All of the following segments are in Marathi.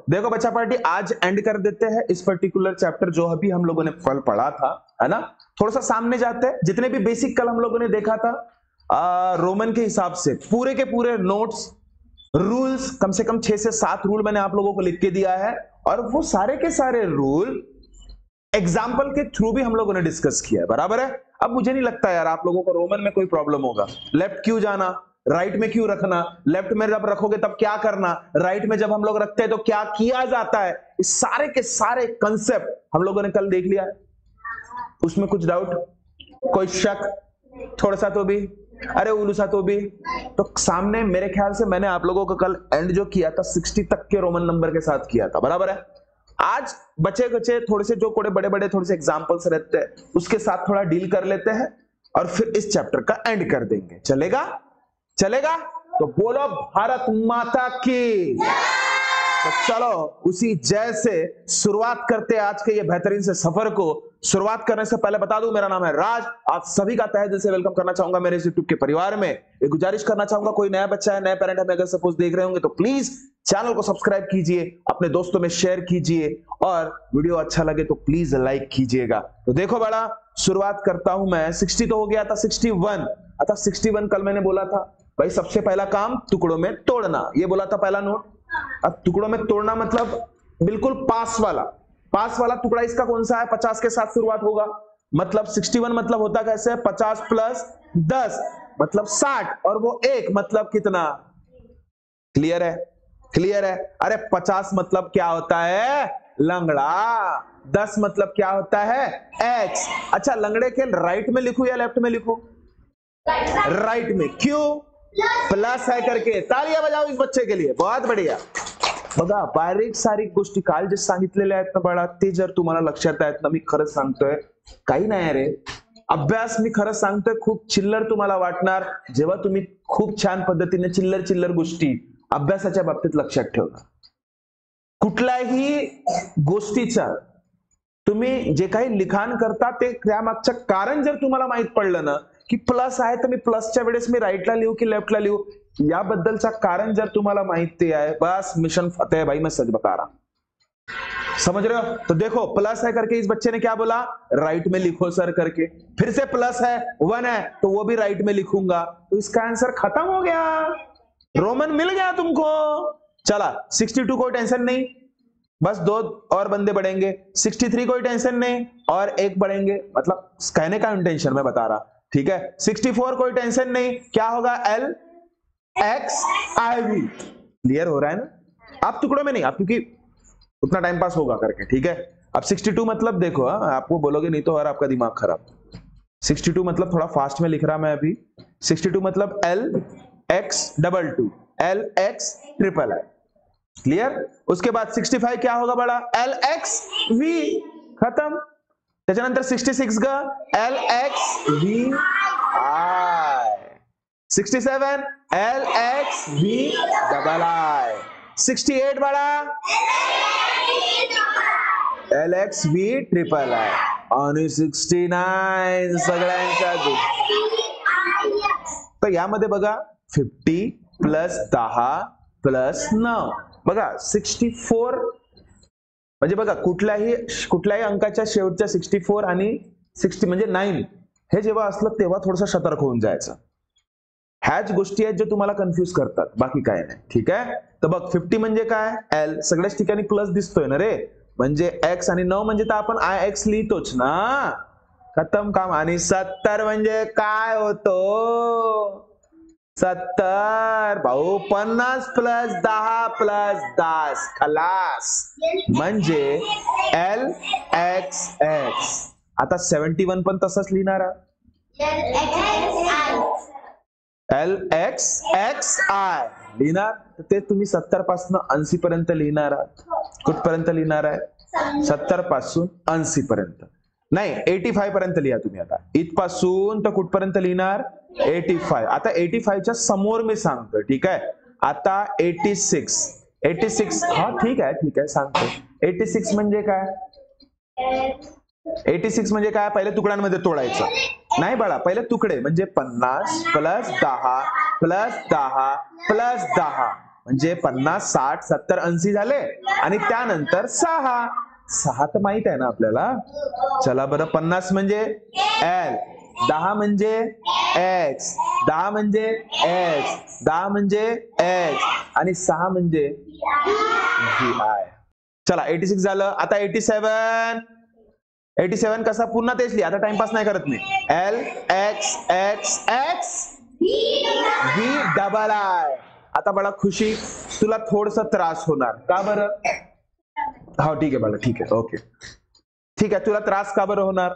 देखो बच्चा पार्टी आज एंड कर देते हैं इस पर्टिकुलर चैप्टर जो अभी हम लोगों ने कल पढ़ा था, है ना। थोड़ा सा सामने जाते हैं, जितने भी बेसिक कल हम लोगों ने देखा था रोमन के हिसाब से पूरे के पूरे नोट्स रूल्स, कम से कम 6 से 7 रूल मैंने आप लोगों को लिख के दिया है, और वो सारे के सारे रूल एग्जाम्पल के थ्रू भी हम लोगों ने डिस्कस किया है, बराबर है। अब मुझे नहीं लगता यार आप लोगों को रोमन में कोई प्रॉब्लम होगा। लेफ्ट क्यों जाना, राइट में क्यों रखना, लेफ्ट में जब रखोगे तब क्या करना, राइट में जब हम लोग रखते हैं तो क्या किया जाता है, इस सारे के सारे कंसेप्ट हम लोगों ने कल देख लिया है। उसमें कुछ डाउट, कोई शक, थोड़ा सा तो भी, अरे उलू सा तो भी। तो सामने मेरे ख्याल से मैंने आप लोगों को कल एंड जो किया था 60 तक के रोमन नंबर के साथ किया था, बराबर है। आज बचे बचे थोड़े से जो कोड़े बड़े बड़े थोड़े से एग्जांपल्स रहते हैं उसके साथ थोड़ा डील कर लेते हैं और फिर इस चैप्टर का एंड कर देंगे। चलेगा? चलेगा? तो बोलो भारत माता की। तो चलो उसी जय से शुरुआत करते हैं आज के ये बेहतरीन से सफर को। शुरुआत करने से पहले बता दूं मेरा नाम है राज, आप सभी का तहे दिल से वेलकम करना चाहूंगा मेरे इस यूट्यूब के परिवार में। एक गुजारिश करना चाहूंगा, कोई नया बच्चा है, नया पेरेंट हमें अगर सपोज देख रहे होंगे तो प्लीज चैनल को सब्सक्राइब कीजिए, अपने दोस्तों में शेयर कीजिए और वीडियो अच्छा लगे तो प्लीज लाइक कीजिएगा। तो देखो बड़ा, शुरुआत करता हूं मैं। 60 तो हो गया था, 61 अतः 61 कल मैंने बोला था भाई सबसे पहला काम टुकड़ों में तोड़ना, ये बोला था पहला नोट। अब टुकड़ों में तोड़ना मतलब बिल्कुल पास वाला टुकड़ा इसका कौन सा है, 50 के साथ शुरुआत होगा, मतलब 61 मतलब होता कैसे, 50 प्लस 10 मतलब 60 और वो 1 मतलब कितना। क्लियर है? क्लियर है? अरे 50 मतलब क्या होता है, लंगड़ा। 10 मतलब क्या होता है, एक्स। अच्छा लंगड़े के राइट में लिखूं या लेफ्ट में लिखूं? राइट में। क्यों? प्लस है करके। तालियां बजाओ इस बच्चे के लिए, बहुत बढ़िया। बघा बारीक सारीक गोष्टी काल जे सांगितलेल्या आहेत ना बाळा, ते जर तुम्हाला लक्षात आहेत ना, मी खरंच सांगतोय काही नाही रे अभ्यास, मी खरंच सांगतोय खूप चिल्लर तुम्हाला वाटणार जेव्हा तुम्ही खूप छान पद्धतीने चिल्लर गोष्टी अभ्यासाच्या बाबतीत लक्षात ठेवणार। कुठल्याही गोष्टीचा तुम्ही जे काही लिखाण करता ते त्यामागचं कारण जर तुम्हाला माहित पडलं ना की प्लस आहे तर मी प्लसच्या वेळेस मी राईटला लिहू की लेफ्टला लिहू, याबद्दलचा कारण जर तुम्हाला माहिती है बस मिशन फतेह भाई, मैं सच बता रहा हूं। समझ रहे हो? तो देखो प्लस है करके इस बच्चे ने क्या बोला, राइट में लिखो सर करके। फिर से प्लस है 1 है तो वो भी राइट में लिखूंगा, तो इसका आंसर खत्म हो गया, रोमन मिल गया तुमको। चला 62 कोई टेंशन नहीं, बस 2 और बंदे बढ़ेंगे। 63 कोई टेंशन नहीं और 1 बढ़ेंगे, मतलब कहने का इंटेंशन मैं बता रहा, ठीक है। 64 कोई टेंशन नहीं, क्या होगा, L X I V. Clear हो रहा है ना? आप टुकड़ों में नहीं, आप क्योंकि उतना टाइम पास होगा करके, ठीक है। अब 62 मतलब देखो, आपको बोलोगे नहीं तो और आपका दिमाग खराब। 62 मतलब थोड़ा फास्ट में लिख रहा मैं अभी। 62 मतलब L x double two, L x triple I. Clear? उसके बाद 65 क्या होगा बड़ा, एल एक्स वी, खत्म। त्याच्यानंतर 66 ग L X V I. 67 L X V double I. 68 बड़ा L X V triple I आणि 69 सगळ्यांच्या तर यामध्ये बघा 50 प्लस 10 प्लस 9 बघा 64 म्हणजे बघा कुठल्याही अंकाच्या शेवटच्या 64 आणि 60 म्हणजे 9 हे जेव्हा असलं तेव्हा थोडंसं सतर्क होऊन जायचं। ह्याच गोष्टी आहेत जे तुम्हाला कन्फ्यूज करतात, बाकी काय नाही, ठीक आहे। तर बघ 50 म्हणजे काय, एल सगळ्याच ठिकाणी प्लस दिसतोय ना रे, म्हणजे एक्स आणि 9 म्हणजे तर आपण आय एक्स लिहितोच ना, खतम काम। आणि 70 म्हणजे काय होतो, 70 भाऊ 50 प्लस 10 प्लस 10 खलास, म्हणजे एल एक्स एक्स। आता 71 पण तसंच लिहिणार, एल एक्स एक्स आय लिहिणार, तर ते तुम्ही 70 पासून 80 पर्यंत लिहिणार आहात। कुठपर्यंत लिहिणार आहे, 70 पासून 80 पर्यंत नाही, 85 पर्यंत लिहा तुम्ही। आता इथपासून तर कुठपर्यंत लिहिणार, 85। आता 85 च्या समोर मी सांगतो, ठीक आहे। आता 86 हा ठीक आहे सांगतो। 86 म्हणजे काय, 86 म्हणजे काय, पहिले तुकड्यांमध्ये तोडायचं नाही बाळा, पहिले तुकडे म्हणजे 50 प्लस 10 प्लस 10 प्लस 10 म्हणजे 50, 60, 70, 80 झाले आणि त्यानंतर 6 तर माहित आहे ना आपल्याला. चला बरं, 50 म्हणजे L, 10 म्हणजे X, 10 म्हणजे X, 10 म्हणजे X आणि 6 म्हणजे VI. चला 86 झालं. आता 87 कसा पुन्हा तेच लिहा, आता टाइमपास नाही करत मी. L X X X VII. आता बडा खुशी, तुला थोडस त्रास होणार. का बरं? हो ठीक आहे बाळा, ठीक आहे, ओके ठीक आहे. तुला त्रास का बरं होणार?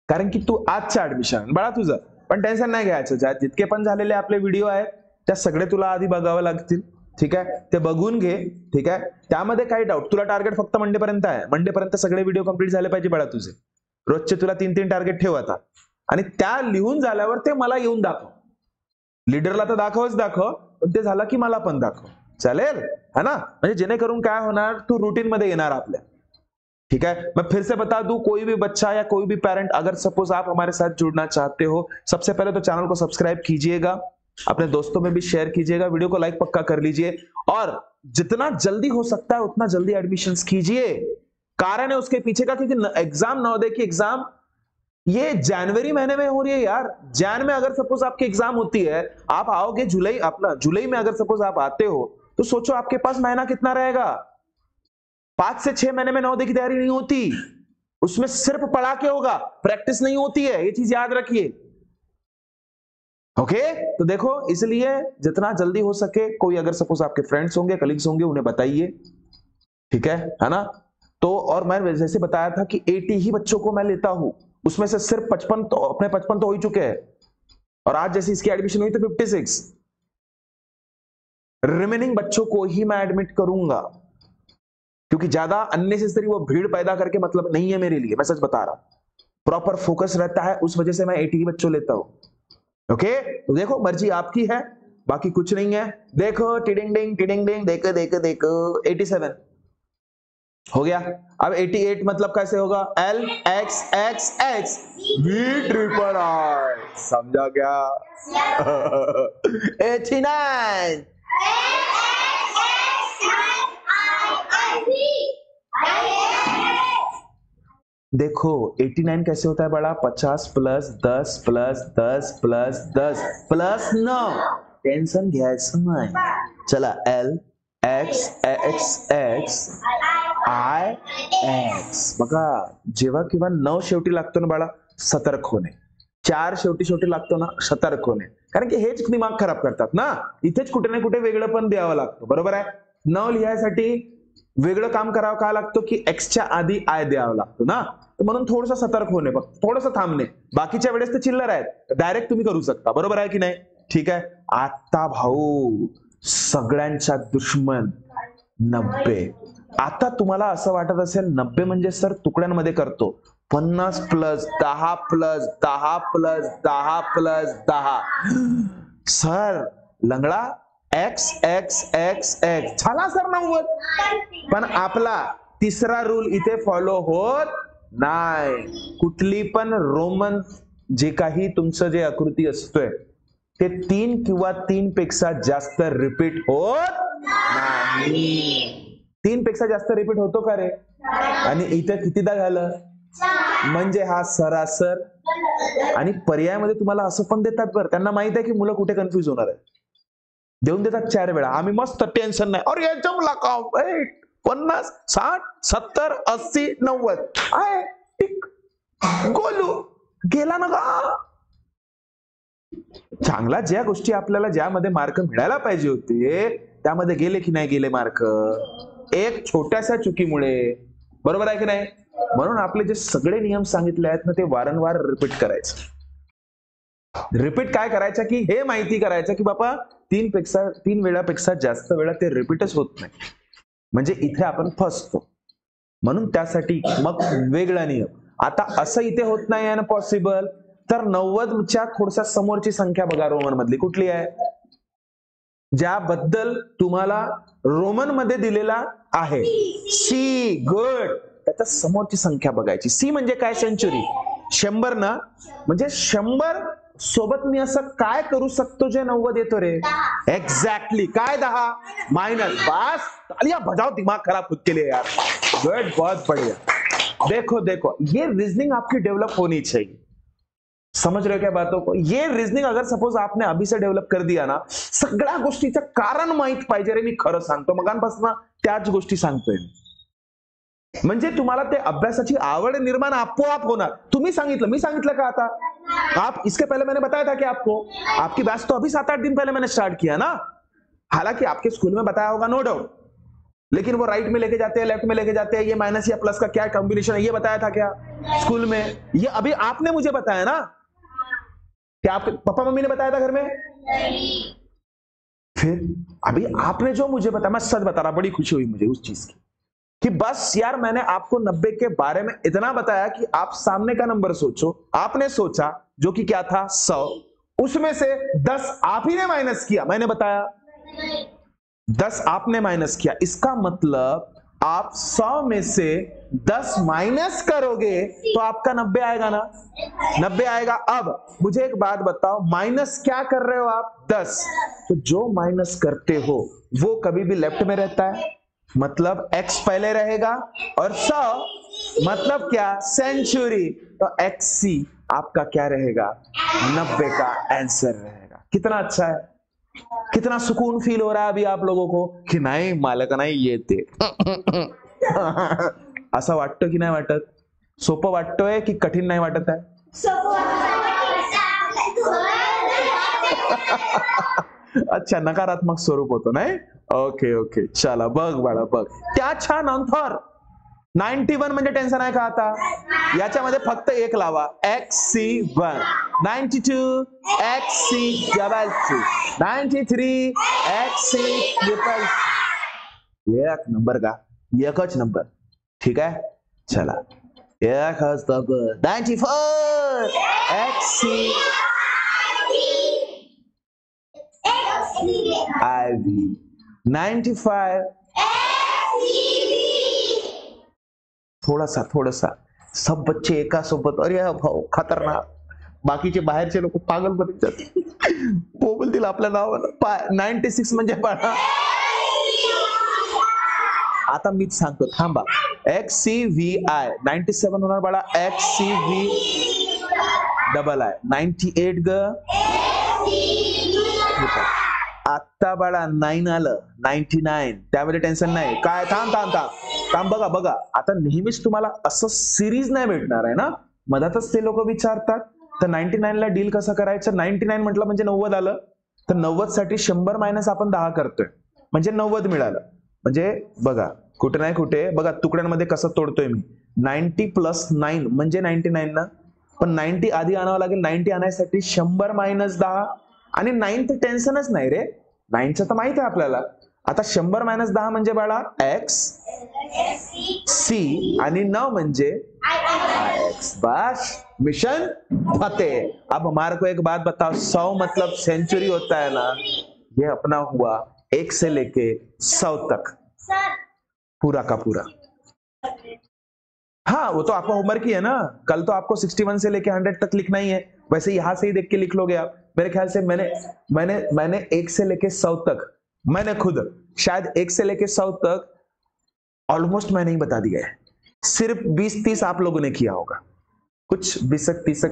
कारण की तू आजचं ऍडमिशन बाळा तुझं, पण टेन्शन नाही घ्यायचं. जितके पण झालेले आपले व्हिडिओ आहेत त्या सगळे तुला आधी बघावे लागतील. ठीक आहे, ते बघून घे. ठीक आहे, त्यामध्ये काही डाऊट, तुला टार्गेट फक्त मंडे पर्यंत आहे. मंडे पर्यंत सगळे व्हिडिओ कंप्लीट झाले पाहिजे बाळा तुझे. रोजचे तुला 3-3 टार्गेट ठेव आता, आणि त्या लिहून झाल्यावर ते मला येऊन दाखव. लीडरला तर दाखव, पण ते झालं की मला पण दाखव. चालेल है ना? म्हणजे जेणेकरून काय होणार, तू रूटीन मध्ये येणार आपल्या. ठीक है, मैं फिर से बता दूं, कोई भी बच्चा या कोई भी पेरेंट अगर सपोज आप हमारे साथ जुड़ना चाहते हो, सबसे पहले तो चैनल को सब्सक्राइब कीजिएगा, अपने दोस्तों में भी शेयर कीजिएगा, वीडियो को लाइक पक्का कर लीजिए, और जितना जल्दी हो सकता है उतना जल्दी एडमिशंस कीजिए. कारण है उसके पीछे का, क्योंकि एग्जाम, नवोदय की एग्जाम ये जनवरी महीने में हो रही है यार. जैन में अगर सपोज आपकी एग्जाम होती है, आप आओगे जुलाई, अपना जुलाई में अगर सपोज आप आते हो, तो सोचो आपके पास महीना कितना रहेगा. 5 से 6 महीने में नवोदय की तैयारी नहीं होती, उसमें सिर्फ पढ़ा के होगा, प्रैक्टिस नहीं होती है. ये चीज याद रखिए. ओके, तो देखो, इसलिए जितना जल्दी हो सके, कोई अगर सपोज आपके फ्रेंड्स होंगे, कलीग्स होंगे, उन्हें बताइए. ठीक है ना? तो और मैं जैसे बताया था कि 80 ही बच्चों को मैं लेता हूं, उसमें से सिर्फ 55 तो अपने 55 तो हो ही चुके हैं, और आज जैसे इसकी एडमिशन हुई तो 56 रिमेनिंग बच्चों को ही मैं एडमिट करूंगा, क्योंकि ज्यादा अननेसेसरी वो भीड़ पैदा करके मतलब नहीं है मेरे लिए. मैं सच बता रहा हूं, प्रॉपर फोकस रहता है, उस वजह से मैं 80 ही बच्चों लेता हूं. ओके, तो देखो मर्जी आपकी है, बाकी कुछ नहीं है. देखो टिडिंग डिंग, देखो देखो देखो 87 हो गया. अब 88 मतलब कैसे होगा? L X X X VII. समझा क्या? 89 देखो 89 कैसे होता है बड़ा? 50 plus 10 plus 10 plus 10 plus 9. Tension घ्यायचं नाही. चला L X X X I X. बघा, जेव्हा किंवा 9 शेवटी लागतो ना बाळा, सतर्क होणे. 4 शेवटी लागतो ना, सतर्क होणे. कारण की हेच दिमाग खराब करतात ना, इथेच कुठे ना कुठे वेगळं पण द्यावं लागतं. बरोबर आहे? 9 लिहायसाठी वेगळं काम करावं का लागतो, की X च्या आधी I द्यावं लागतो ना, म्हणून थोडंसं सतर्क होणे, बघ थोडंसं थांबणे. बाकीच्या वेळेस ते चिल्लर आहेत, डायरेक्ट तुम्ही करू शकता. बरोबर आहे की नाही? ठीक आहे. आता भाऊ, सगळ्यांचा दुश्मन 90. आता तुम्हाला असं वाटत असेल 90 म्हणजे सर तुकड्यांमध्ये करतो. 50 plus 10 plus 10 plus 10 plus 10. Sir लंगडा X X X X झाला सर 90. पण आपला तिसरा रूल इथे फॉलो होत नाही. कुठली पण रोमन जे काही तुमचं जे आकृती असतोय, ते 3 किंवा 3 पेक्षा जास्त रिपीट होत नाही. 3 पेक्षा जास्त रिपीट होतो का रे? आणि इथे कितीदा झालं? म्हणजे हा सरासर. आणि पर्यायामध्ये तुम्हाला असं पण देतात बरं, त्यांना माहित आहे की मुलं कुठे कन्फ्युज होणार आहे, देऊन देतात 4 वेळा. आम्ही मस्त टेन्शन नाही, और याच्या मुला का 50 60 70 80 90 आहे टिक गोलू गेला ना का. चांगला ज्या गोष्टी आपल्याला ज्यामध्ये मार्क मिळायला पाहिजे होते त्यामध्ये गेले की नाही गेले मार्क, एक छोट्याशा चुकीमुळे. बरोबर आहे की नाही? म्हणून आपले जे सगळे नियम सांगितले आहेत ना, ते वारंवार रिपीट करायचं. रिपीट काय करायचं, की हे माहिती करायचं की बाबा 3 वेळापेक्षा जास्त वेळा ते रिपीटच होत नाही, म्हणजे इथे आपण फसतो. म्हणून त्यासाठी मग वेगळा नियम. आता असं इथे होत नाही आहे ना पॉसिबल, तर 90च्या थोडसा समोरची संख्या बघा रोमन मधली कुठली आहे, ज्याबद्दल तुम्हाला रोमन मध्ये दिलेला आहे सी. गुड. त्याच्या समोरची संख्या बघायची. सी म्हणजे काय? सेंचुरी. 100 ना, म्हणजे 100 सोबत मी असं काय करू शकतो जे 90 येतो रे? एक्झॅक्टली, काय 10 माइनस. बस तालियां बजाओ दिमाग खराब खुद के लिए यार. गुड, बहुत बढ़िया. देखो देखो, ये रीजनिंग आपकी डेवलप होनी चाहिए. समझ रहे हो क्या बातों को? ये रीजनिंग अगर सपोज आपने अभी से डेव्हलप कर दिया ना, सगळ्या गोष्टीचं कारण माहित पाहिजे रे. मी खरं सांगतो, मगांपासून त्याच गोष्टी सांगतोय. म्हणजे तुम्हाला ते अभ्यासाची आवड निर्माण आपोआप होणार. तुम्ही सांगितलं, मी सांगितलं का आता? आप इसके पहले मैंने बताया था कि आपको, आपकी बैच तो अभी 7-8 दिन पहले मैंने स्टार्ट किया ना. हालांकि आपके स्कूल में बताया होगा, नो डाउट, लेकिन वो राइट में लेके जाते हैं, लेफ्ट में लेके जाते हैं, ये माइनस या प्लस का क्या कॉम्बिनेशन है, ये बताया था क्या स्कूल में? ये अभी आपने मुझे बताया ना. क्या आपके पापा मम्मी ने बताया था घर में? नहीं. फिर अभी आपने जो मुझे बताया, मैं सच बता रहा, बड़ी खुशी हुई मुझे उस चीज की कि बस यार मैंने आपको 90 के बारे में इतना बताया कि आप सामने का नंबर सोचो. आपने सोचा जो कि क्या था? 100. उसमें से 10 आप ही ने माइनस किया, मैंने बताया. 10 आपने माइनस किया, इसका मतलब आप 100 में से 10 माइनस करोगे तो आपका 90 आएगा ना. 90 आएगा. अब मुझे एक बात बताओ, माइनस क्या कर रहे हो आप? 10. तो जो माइनस करते हो वो कभी भी लेफ्ट में रहता है, मतलब x पहले रहेगा, और 100 मतलब क्या? सेंचुरी. तो xc आपका क्या रहेगा? 90 का आंसर रहेगा. कितना अच्छा है, कितना सुकून फील हो रहा है अभी आप लोगों को की नाही मालक नाही येते. असं वाटतं की नाही वाटत? सोपं वाटतोय की कठीण नाही वाटत आहे? अच्छा, नकारात्मक स्वरूप होतो नाही. ओके ओके, चला बघ बाळा बघ. त्याच्यानंतर 91 म्हणजे टेन्शन आहे का आता? याच्यामध्ये फक्त एक लावा, xc1. 92 xc2. 93 xc2. एक नंबर का? एकच नंबर. ठीक आहे, चला एकच नंबर. 94 xc IV. 95 थोडासा सब बच्चे एका सोबत. अरे भाऊ खतरनाक. बाकीचे बाहेरचे लोक पागल बनतात, बोलतील आपल्या नावानं. 96 म्हणजे बाळा, आता मीच सांगतो थांबा. XCVI 97 होणार बाळा. XCV डबल I 98 ग. आता बाळा 9 आलं, 99. त्यामध्ये टेन्शन नाही. काय? थांब बघा बघा. आता नेहमीच तुम्हाला असं सिरीज नाही भेटणार आहे ना, मधातच ते लोक विचारतात. तर 99 ला डील कसं करायचं? 99 म्हटलं म्हणजे 90 आलं, तर 90 साठी 100 मायनस आपण 10 करतोय म्हणजे 90 मिळालं. म्हणजे बघा कुठे नाही कुठे बघा तुकड्यांमध्ये कसं तोडतोय मी. 90 प्लस 9 म्हणजे 99 ना, पण 90 आधी आणावं लागेल. 90 आणण्यासाठी 100 मायनस 10. आणि 9 तर टेन्शनच नाही रे, 9चं तर माहित आहे आपल्याला. आता 100 मायनस 10 म्हणजे बाळा x c आणि 9 म्हणजे x. बस मिशन फतेह. अब हमारे को एक बात बताओ, 100 मतलब सेंचुरी होता है ना, ये अपना हुआ 1 से लेके 100 तक पूरा का पूरा. हाँ वो तो आपका होमवर्क ही है ना. कल तो आपको 61 से लेके 100 तक लिखना ही है. वैसे यहां से ही देख के लिख लोगे आप. मेरे ख्याल से मैंने 1 से लेके 100 तक, मैंने खुद शायद 1 से लेके 100 तक ऑलमोस्ट मैंने ही बता दिया है. सिर्फ 20-30 आप लोगों ने किया होगा, कुछ 20-30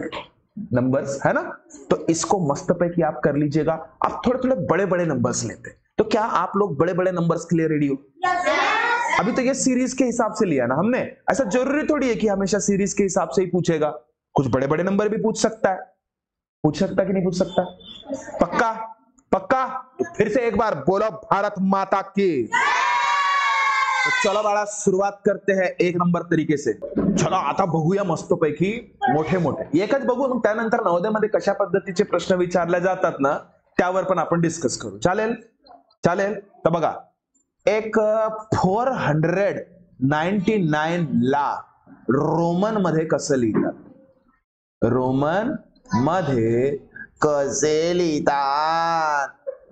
नंबर्स है ना. तो इसको मस्त पैकी आप कर लीजिएगा. आप थोड़े थोड़े बड़े बड़े नंबर्स लेते हैं. तो क्या आप लोग बड़े बड़े नंबर्स के लिए रेडी हो? अभी तो ये सीरीज के हिसाब से लिया ना हमने. ऐसा जरूरी थोड़ी है कि हमेशा सीरीज के हिसाब से ही पूछेगा. कुछ बड़े बड़े नंबर भी पूछ सकता है. पूछ सकता कि नहीं पूछ सकता? पक्का पक्का. तो फिर से एक बार बोलो भारत माता की. तो चलो बाळा सुरुवात करते हैं 1 नंबर तरीके से. चला आता बघूया मस्तपैकी मोठे मोठे. एकच बघू, मग त्यानंतर नवोदयमध्ये कशा पद्धतीचे प्रश्न विचारले जातात ना त्यावर पण आपण डिस्कस करू. चालेल चालेल. तर बघा, एक 499 ला रोमन मध्ये कसं लिहितात? रोमन मध्ये कसे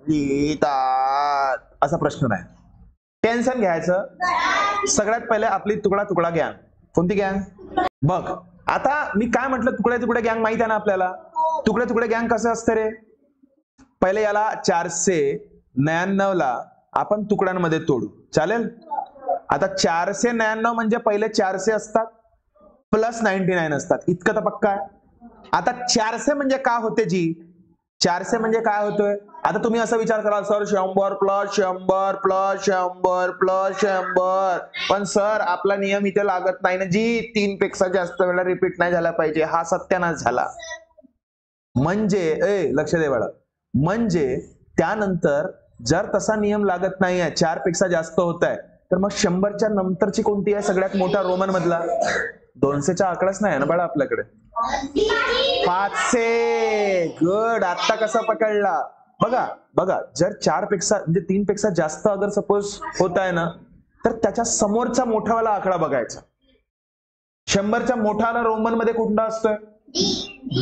लिहितात असा प्रश्न नाही. टेन्शन घ्यायचं. सगळ्यात पहिले आपली तुकडा तुकडा ज्ञान. कोणती ज्ञान? बघ आता मी काय म्हटलं, तुकड्या तुकड्या गँग माहित आहे ना आपल्याला. तुकड्या तुकड्या गँग कसं असतं रे, पहिले याला 499 ला आपण तुकड्यांमध्ये तोडू, चालेल. आता 499 म्हणजे पहिले 400 असतात प्लस 99 असतात, इतकं तर पक्का आहे. आता 400 म्हणजे काय होते जी, 400 म्हणजे काय होतोय. आता तुम्ही असा विचार कराल, सर 100 प्लस 100 प्लस 100 प्लस 100, पण सर आपला नियम इथे लागत नाही ना जी, 3 पेक्षा जास्त वेळा रिपीट नाही झाला पाहिजे, हा सत्यानाश झाला. म्हणजे लक्ष दे बाळा, म्हणजे त्यानंतर जर तसा नियम लागत नाहीये, 4 पेक्षा जास्त होत आहे, तर मग 100च्या नंतरची कोणती आहे सगळ्यात मोठा रोमन मधला. 200चा आकडाच नाही ना बाळा आपल्याकडे. 500. गुड. आता कसा पकडला बघा. बघा, जर 4 पेक्षा म्हणजे 3 पेक्षा जास्त अगर सपोज होत आहे ना, तर त्याच्या समोरचा मोठावाला आकडा बघायचा. 100च्या मोठाला रोमन मध्ये कुठला असतोय,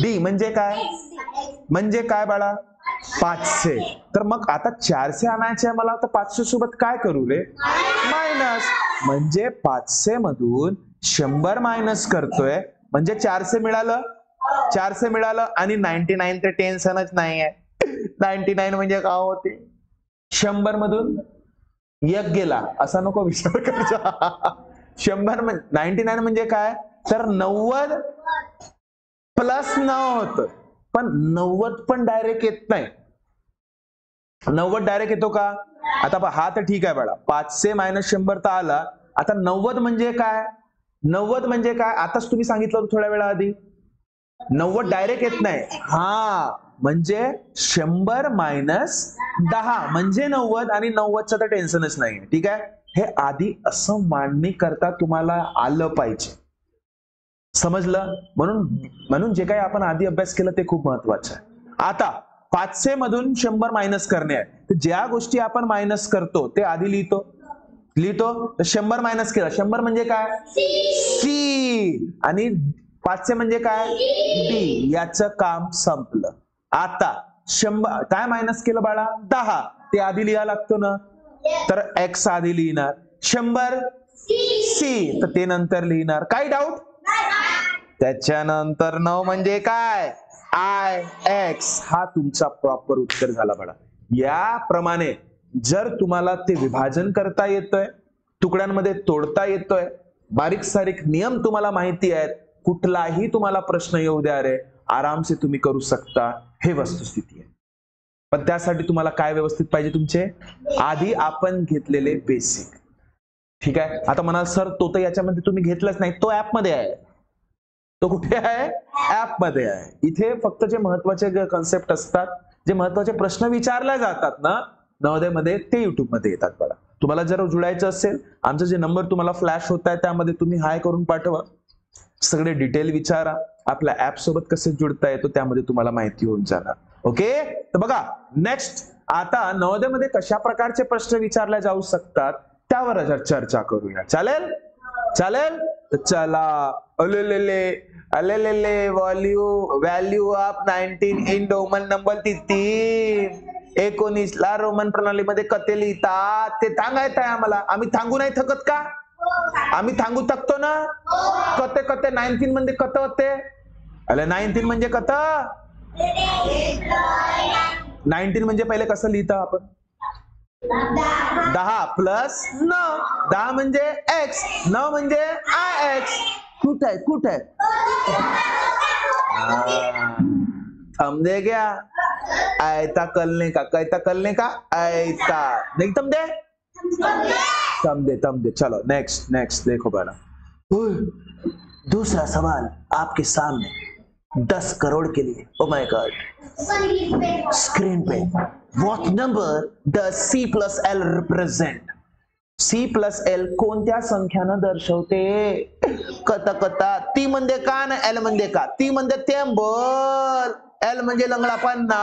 डी. म्हणजे काय, म्हणजे काय बाळा, 500. तर मग आता 400 आणायचे मला, तर 500 सोबत काय करू रे, मायनस. म्हणजे 500 मधून 100 मायनस करतोय म्हणजे 400 मिळालं. 400 मिळालं आणि 99 ते टेन्शनच नाहीये. 99 म्हणजे काय होते, 100 मधून एक गेला असा नको विचार करायचा. 100 99 म्हणजे काय, तर 90 प्लस 9 होत, पण 90 पण डायरेक्ट येत नाही. 90 डायरेक्ट येतो का. आता हा तर ठीक आहे बाळा, 500 मायनस 100 तर आला. आता 90 म्हणजे काय, 90 म्हणजे काय, आताच तुम्ही सांगितलं थोड्या वेळा आधी. 90 डायरेक्ट येत नाही, हा म्हणजे 100 मायनस 10 म्हणजे 90, आणि 90चं तर टेन्शनच नाही. ठीक आहे, हे आधी असं मांडणी करता तुम्हाला आलं पाहिजे, समजलं. म्हणून जे काही आपण आधी अभ्यास केला ते खूप महत्वाचं आहे. आता 500 मधून 100 मायनस करणे आहे, तर ज्या गोष्टी आपण मायनस करतो ते आधी लिहितो. तर 100 मायनस केला, 100 म्हणजे काय, सी, आणि 500 म्हणजे काय, डी. याचं काम संपलं. आता 100 काय मायनस केलं बाळा, 10, ते आधी लिहा लागतो ना, तर एक्स आधी लिहिणार, 100 सी, तर ते नंतर लिहिणार. काही डाऊट. त्याच्यानंतर 9 म्हणजे काय, आय एक्स. हा तुमचा प्रॉपर उत्तर झाला बाळा. याप्रमाणे जर तुम्हाला ते विभाजन करता येतोय, तुकड्यांमध्ये तोडता येतोय, बारीक सारीक नियम तुम्हाला माहिती आहेत, कुठलाही तुम्हाला प्रश्न येऊ द्या रे, आरामसे तुम्ही करू शकता. हे वस्तुस्थिती आहे. पण त्यासाठी तुम्हाला काय व्यवस्थित पाहिजे, तुमचे आधी आपण घेतलेले बेसिक. ठीक आहे. आता म्हणाल सर तो तर याच्यामध्ये तुम्ही घेतलंच नाही, तो ऍप मध्ये आहे. तो कुठे आहे, ऍप मध्ये आहे. इथे फक्त जे महत्वाचे कन्सेप्ट असतात, जे महत्वाचे प्रश्न विचारले जातात ना नवोदयमध्ये, ते युट्यूब मध्ये येतात बघा. तुम्हाला जर जुळायचं असेल, आमचा जे नंबर तुम्हाला फ्लॅश होत आहे त्यामध्ये तुम्ही हाय करून पाठवा, सगळे डिटेल विचारा, आपल्या ऍप सोबत कसे जुळता येतो त्यामध्ये तुम्हाला माहिती होऊन जाणार. ओके. तर बघा नेक्स्ट, आता नवोदयमध्ये कशा प्रकारचे प्रश्न विचारले जाऊ शकतात त्यावर चर्चा करूया. चालेल, चालेल. तर चला, अलेलेले value of 19 in Roman number 19 ला रोमन प्रणालीमध्ये कते लिहितात ते सांगायचं आहे आम्हाला. आम्ही सांगू नाही थकत का, आम्ही सांगू थकतो ना. कते कते 19 म्हणजे कत होते, अरे 19 म्हणजे कत, 19 म्हणजे पहिले कसं लिहिता आपण, 10 प्लस 9, 10 म्हणजे एक्स, 9 म्हणजे आय एक्स. कुठे आहे, कुठे आहे, समझे क्या, ऐता कलने का, कैता कलने का, ऐता नहीं समझे, समझे समझे. चलो नेक्स्ट नेक्स्ट देखो बेटा, दूसरा सवाल आपके सामने 10 करोड़ के लिए. Oh my God, screen pay what number does C plus L represent? C plus L कोणत्या संख्यानं दर्शवते, कता कता. ती म्हणजे का ना L म्हणजे का, ती म्हणजे थेंबल, L म्हणजे लंगडा पन्ना.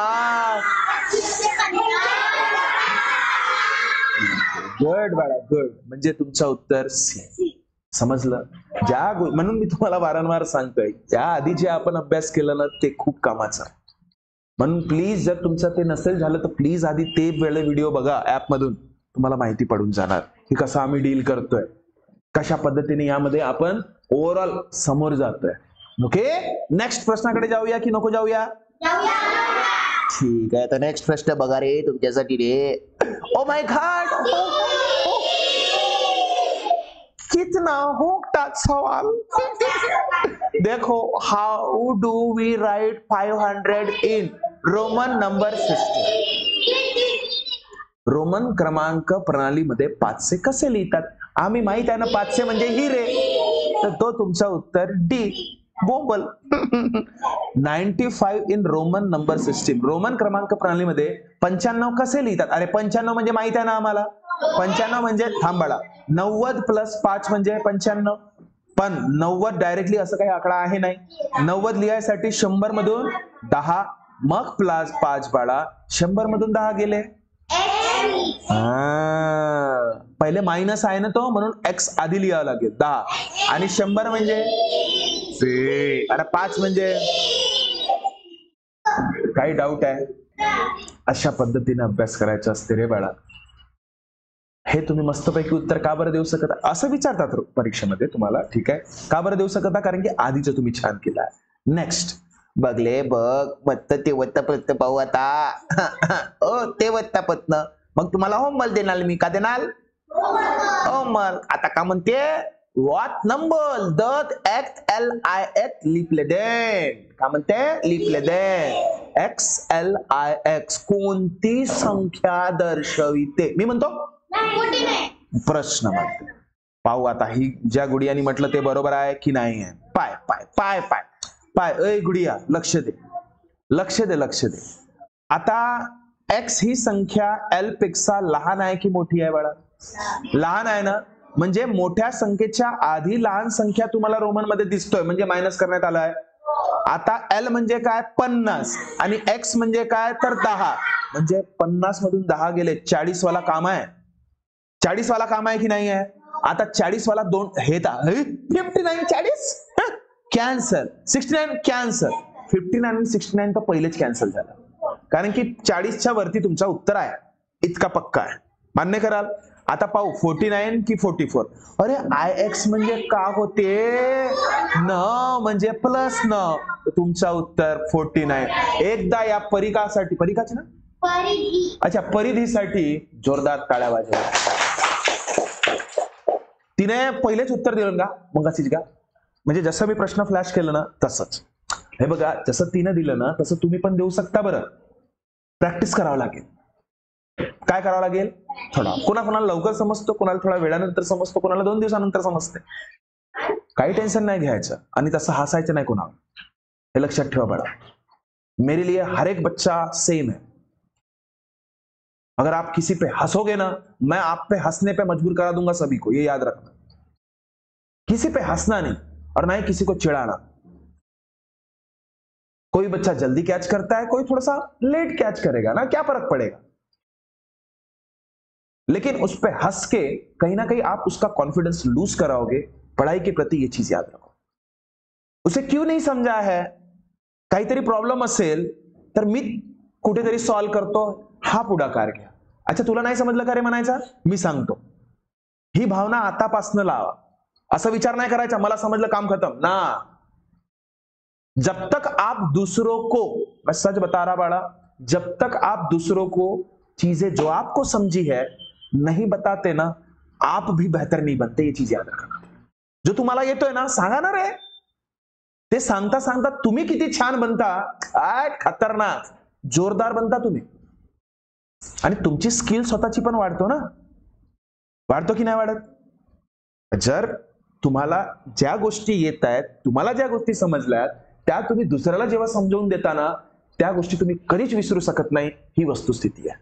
गुड बाळा, गुड. म्हणजे तुमचं उत्तर C. समजलं. म्हणून मी तुम्हाला वारंवार सांगतोय, त्या आधी जे आपण अभ्यास केला ना ते खूप कामाचा. म्हणून प्लीज जर तुमचं ते नसेल झालं तर प्लीज आधी ते व्हिडिओ बघा ऍप मधून, तुम्हाला माहिती पडून जाणार की कसं आम्ही डील करतोय, कशा पद्धतीने यामध्ये आपण ओव्हरऑल समोर जातोय. ओके, नेक्स्ट प्रश्नाकडे जाऊया की नको जाऊया? ठीक आहे, तर नेक्स्ट प्रश्न बघा रे तुमच्यासाठी रे. ओ माय गॉड, कितना होता सवाल. देखो, how do we write 500 in Roman number system? Roman क्रमांक प्रणालीमध्ये 500 कसे लिहितात? आम्ही माहित आहे ना 500 म्हणजे हिरे, तर तो तुमचा उत्तर डी, बोंबल. 95 in Roman number system. Roman क्रमांक प्रणालीमध्ये 95 कसे लिहितात? अरे 95 म्हणजे माहित आहे ना आम्हाला. 95 म्हणजे थांबाळा, 90 प्लस 5 म्हणजे 95. पण 90 डायरेक्टली असं काही आकडा आहे नाही. 90 लिहायसाठी 100 मधून 10 मग प्लस 5 बाळा, 100 मधून 10 गेले. पहिले मायनस आहे ना तो, म्हणून एक्स आधी लिहावं लागेल 10, आणि 100 म्हणजे अरे 5 म्हणजे. काही डाऊट आहे? अशा पद्धतीने अभ्यास करायचा असते रे बाळा. हे तुम्ही मस्तपैकी उत्तर का बरं देऊ शकता असं विचारतात परीक्षेमध्ये तुम्हाला. ठीक आहे, का बरं देऊ शकता? कारण की आधीच तुम्ही छान केलं. नेक्स्ट बघले बघ, मत्त ते वत्तपत्न पाहू आता. ओ ते वत्तपत्न, मग तुम्हाला होमवर्क देणार मी. का देणार होमवर्क? आता का म्हणते, व्हॉट नंबर दट XLIX लिप्लेडेन. का म्हणते? लिप्लेडेन. XLIX कोणती संख्या दर्शविते? मी म्हणतो प्रश्न म्हणते. पाहू आता ही ज्या गुडियानी म्हटलं ते बरोबर आहे की नाही आहे. पाय पाय पाय पाय पाय. ए गुडिया, लक्ष दे, लक्ष दे, लक्ष दे. आता एक्स ही संख्या एल पेक्षा लहान आहे की मोठी आहे बाळा? लहान आहे ना, म्हणजे मोठ्या संख्येच्या आधी लहान संख्या तुम्हाला रोमन मध्ये दिसतोय, म्हणजे मायनस करण्यात आलं आहे. आता एल म्हणजे काय? 50, आणि एक्स म्हणजे काय? तर 10, म्हणजे 50 मधून 10 गेले. 40 वाला काम आहे. 40 वाला काम आहे की नाही आहे? आता 40 वाला दोन हे 59 40 कॅन्सल, 69 कॅन्सल. 59 आणि 69 तर पहिलेच कॅन्सल झालं, कारण की 40च्या वरती तुमचा उत्तर आहे, इतका पक्का आहे. मान्य कराल? आता पाहू 49 की 44. अरे IX म्हणजे का होते? न म्हणजे प्लस न, तुमचा उत्तर 49. एकदा या परिघासाठी, परिघाची ना, अच्छा परिधीसाठी जोरदार टाळ्या वाजवा. तिने पहिलेच उत्तर दिलं का मग का? म्हणजे जसं मी प्रश्न फ्लॅश केलं ना तसंच. हे बघा, जसं तिने दिलं ना तसं तुम्ही पण देऊ शकता. बरं, प्रॅक्टिस करावं लागेल. काय करावं लागेल? थोडा. कोणाला लवकर समजतो, कोणाला थोडा वेळानंतर समजतो, कोणाला 2 दिवसानंतर समजते. काही टेंशन नाही घ्यायचं, आणि तसं हसायचं नाही कोणाला. हे लक्षात ठेवा बड़ा, मेरे लिए हर एक बच्चा सेम है. अगर आप किसी पे हंसोगे ना, मैं आप पे हंसने पे मजबूर करा दूंगा सभी को, ये याद रखना. किसी पे हंसना नहीं और ना ही किसी को चिढ़ाना. कोई बच्चा जल्दी कैच करता है, कोई थोड़ा सा लेट कैच करेगा ना, क्या फर्क पड़ेगा. लेकिन उस पे हंस के कहीं ना कहीं आप उसका कॉन्फिडेंस लूज कराओगे. पढ़ाई के प्रति ये चीज याद रखो. उसे क्यों नहीं समझा है, काहीतरी प्रॉब्लेम असेल तर मी कुठेतरी सॉल्व्ह करतो, हा पुढाकार घ्या. अच्छा तुला नाही समजलं का रे म्हणायचा, मी सांगतो. ही भावना आतापासून लावा. असा विचार नाही करायचा मला समजलं काम खत्म ना. जब तक आप दूसरों को, मैं सच बता रहा बाड़ा, जब तक आप दूसरों को चीजें जो आपको समझी है नहीं बताते ना, आप भी बेहतर नहीं बनते. ये चीज याद रखना. जो तुम्हाला येतोय ना, सांगा ना रे. ते सांगता सांगता तुम्ही किती छान बनता, काय खतरनाक जोरदार बनता तुम्ही. आणि तुमची स्किल स्वतःची पण वाढतो ना. वाढतो की नाही वाढत? जर तुम्हाला ज्या गोष्टी येत आहेत, तुम्हाला ज्या गोष्टी समजल्यात, त्या तुम्ही दुसऱ्याला जेव्हा समजावून देताना, त्या गोष्टी तुम्ही कधीच विसरू शकत नाही. ही वस्तुस्थिती आहे.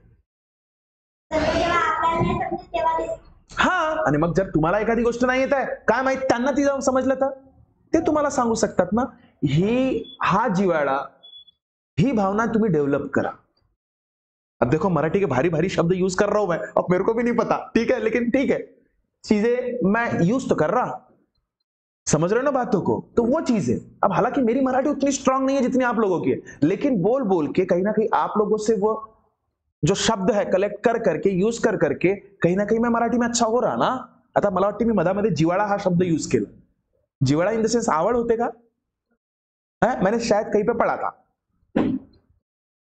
हा, आणि मग जर तुम्हाला एखादी गोष्ट नाही येत आहे, काय माहित त्यांना ती जाऊन समजलं तर ते तुम्हाला सांगू शकतात ना. हा जिव्हाळा, ही भावना तुम्ही डेव्हलप करा. अब देखो मराठी के भारी भारी शब्द यूज कर रहा हूं मैं, अब मेरे को भी नहीं पता, ठीक है, लेकिन ठीक है, चीजें मैं यूज तो कर रहा, समझ रहे हो ना बातों को. तो वो चीज है. अब हालांकि मेरी मराठी उतनी स्ट्रांग नहीं है जितनी आप लोगों की है, लेकिन बोल बोल के कहीं ना कहीं आप लोगों से वो जो शब्द है कलेक्ट कर करके, यूज कर करके, कहीं ना कहीं मैं मराठी में अच्छा हो रहा ना. आता मला वाटतं मी मधामध्ये जिवाळा हा शब्द यूज केला. जिवाळा इन द सेन्स आवड होते का? है, मैंने शायद कहीं पे पढ़ा था,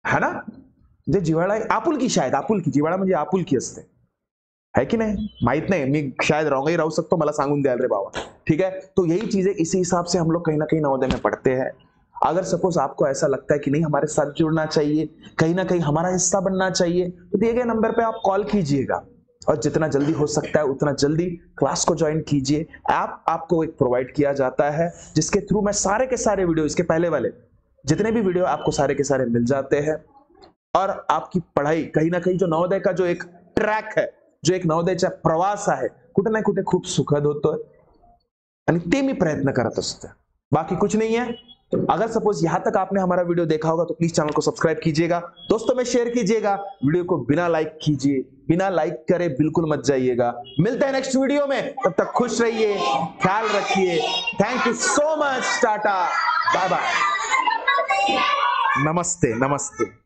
है ना? जे जिव्हाळा आपुलकी, शायद आपुलकी, जिव्हाळा म्हणजे आपुलकी असते, है कि नहीं? माहित नहीं, मी शायद रॉन्ग ही राहू सकतो, मला सांगून द्याल रे बाबा, ठीक है? तो यही चीजें इसी हिसाब से हम लोग कहीं ना कहीं नवोदय में पढ़ते हैं। अगर सपोज आपको ऐसा लगता है कि नहीं हमारे साथ जुड़ना चाहिए, कहीं ना कहीं हमारा हिस्सा बनना चाहिए, तो दिए गए नंबर पे आप कॉल कीजिएगा और जितना जल्दी हो सकता है उतना जल्दी क्लास को ज्वाइन कीजिए। ऐप आपको एक प्रोवाइड किया जाता है जिसके थ्रू मैं सारे के सारे वीडियो, इसके पहले वाले जितने भी वीडियो आपको सारे के सारे मिल जाते हैं और आपकी पढ़ाई कहीं ना कहीं जो नवोदय का जो एक ट्रॅक है, जो एक नवोदयचा प्रवास आहे, कुठे ना कुठे खूप सुखद होतोय आणि ते मी प्रयत्न करत असतो, बाकी कुछ नहीं है। अगर सपोज यहां तक आपने हमारा वीडियो देखा होगा तो प्लीज चैनल को सब्सक्राइब कीजिएगा, दोस्तों में शेयर कीजिएगा, वीडियो को बिना लाइक कीजिए, बिना लाइक करे बिल्कुल मत जाइएगा। मिलते हैं नेक्स्ट वीडियो में, तब तक खुश रहिए, ख्याल रखिए। Thank you so much, tata, bye bye, नमस्ते नमस्ते।